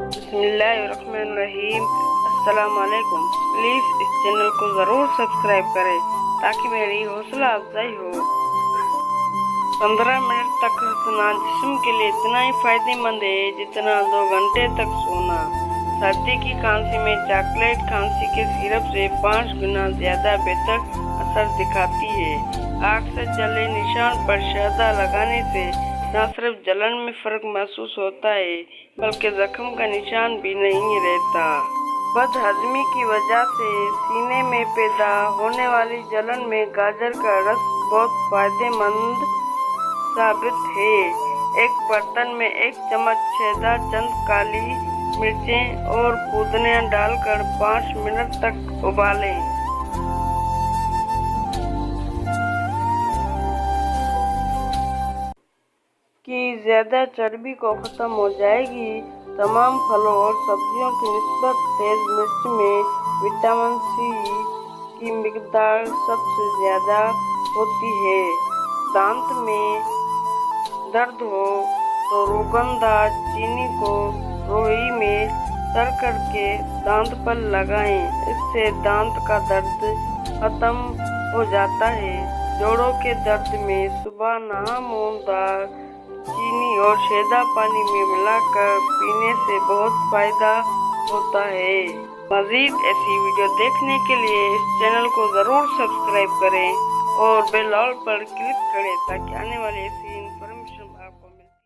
बिस्मिल्लाहिर्रहमानिर्रहीम। अस्सलाम वालेकुम। प्लीज़ इस चैनल को ज़रूर सब्सक्राइब करें ताकि मेरी हौसला अफजाई हो। 15 मिनट तक हंसना जिस्म के लिए इतना ही फायदेमंद है जितना 2 घंटे तक सोना। सर्दी की खांसी में चॉकलेट खांसी के सिरप से 5 गुना ज्यादा बेहतर असर दिखाती है। आग से जले निशान पर शहद लगाने से न सिर्फ जलन में फर्क महसूस होता है बल्कि जख्म का निशान भी नहीं रहता। बदहजमी की वजह से सीने में पैदा होने वाली जलन में गाजर का रस बहुत फायदेमंद साबित है। एक बर्तन में 1 चम्मच शहद, चंद काली मिर्चें और पुदीना डालकर 5 मिनट तक उबालें। कि ज्यादा चर्बी को खत्म हो जाएगी। तमाम फलों और सब्जियों की निस्बत तेज मिर्च में विटामिन सी की मिकदार सबसे ज्यादा होती है। दांत में दर्द हो तो रोगनदार चीनी को रोई में तर करके दांत पर लगाएं। इससे दांत का दर्द खत्म हो जाता है। जोड़ों के दर्द में सुबह नहा मूंगदाल चीनी और शहद पानी में मिलाकर पीने से बहुत फायदा होता है। मज़ीद ऐसी वीडियो देखने के लिए इस चैनल को ज़रूर सब्सक्राइब करें और बेल आइकन पर क्लिक करें ताकि आने वाले